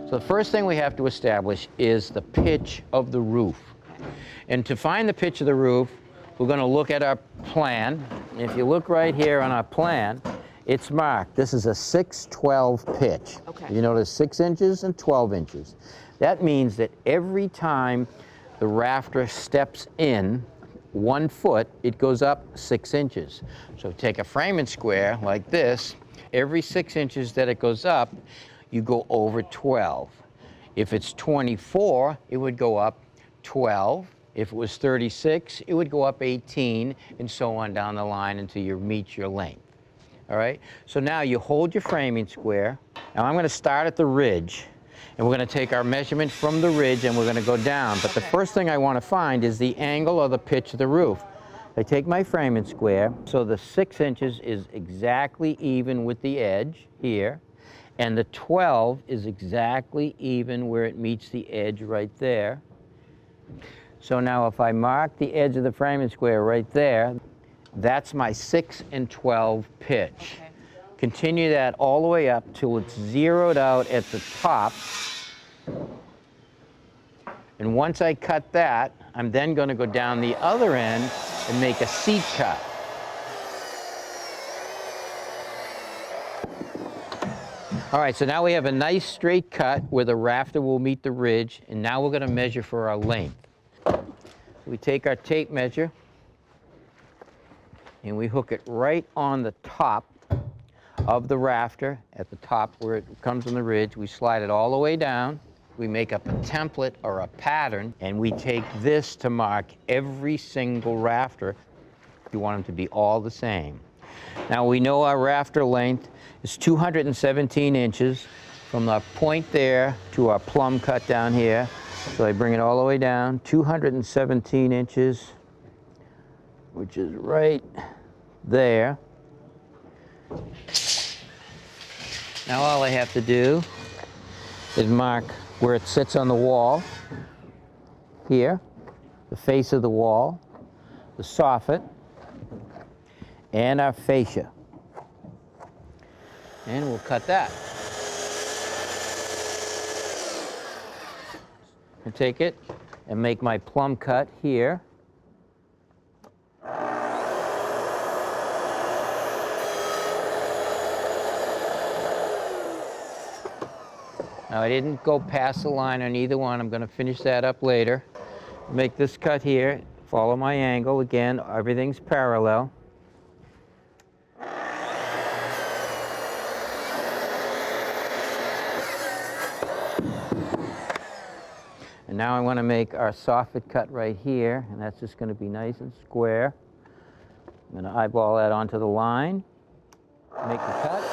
So the first thing we have to establish is the pitch of the roof. And to find the pitch of the roof, we're going to look at our plan. If you look right here on our plan, it's marked. This is a 6-12 pitch. Okay. You notice 6 inches and 12 inches. That means that every time the rafter steps in 1 foot, it goes up 6 inches. So take a framing square like this. Every 6 inches that it goes up, you go over 12. If it's 24, it would go up 12. If it was 36, it would go up 18, and so on down the line until you meet your length. All right? So now you hold your framing square. Now I'm going to start at the ridge, and we're going to take our measurement from the ridge and we're going to go down. But the first thing I want to find is the angle or the pitch of the roof. I take my framing square, so the 6 inches is exactly even with the edge here, and the 12 is exactly even where it meets the edge right there. So now if I mark the edge of the framing square right there, that's my 6 and 12 pitch. Okay. Continue that all the way up till it's zeroed out at the top. And once I cut that, I'm then going to go down the other end and make a seat cut. All right, so now we have a nice straight cut where the rafter will meet the ridge, and now we're going to measure for our length. We take our tape measure and we hook it right on the top of the rafter, at the top where it comes on the ridge. We slide it all the way down. We make up a template or a pattern, and we take this to mark every single rafter. You want them to be all the same. Now we know our rafter length is 217 inches from the point there to our plumb cut down here. So I bring it all the way down, 217 inches, which is right there. Now all I have to do is mark where it sits on the wall, here, the face of the wall, the soffit, and our fascia. And we'll cut that. And take it and make my plumb cut here. Now I didn't go past the line on either one. I'm going to finish that up later. Make this cut here, follow my angle. Again, everything's parallel. And now I want to make our soffit cut right here, and that's just going to be nice and square. I'm going to eyeball that onto the line, make the cut.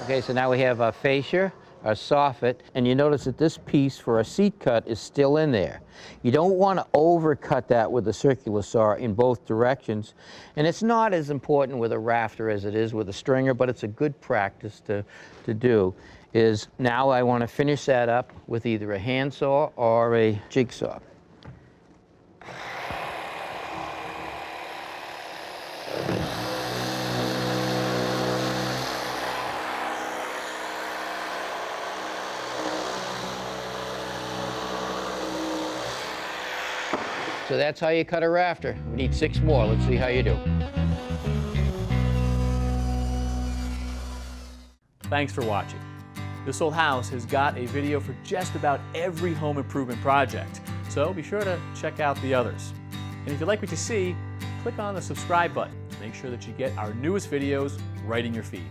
Okay, so now we have our fascia, our soffit, and you notice that this piece for a seat cut is still in there. You don't want to overcut that with a circular saw in both directions, and it's not as important with a rafter as it is with a stringer, but it's a good practice to do. Is now I want to finish that up with either a handsaw or a jigsaw. So that's how you cut a rafter. We need 6 more. Let's see how you do. Thanks for watching. This Old House has got a video for just about every home improvement project, so be sure to check out the others. And if you like what you see, click on the subscribe button to make sure that you get our newest videos right in your feed.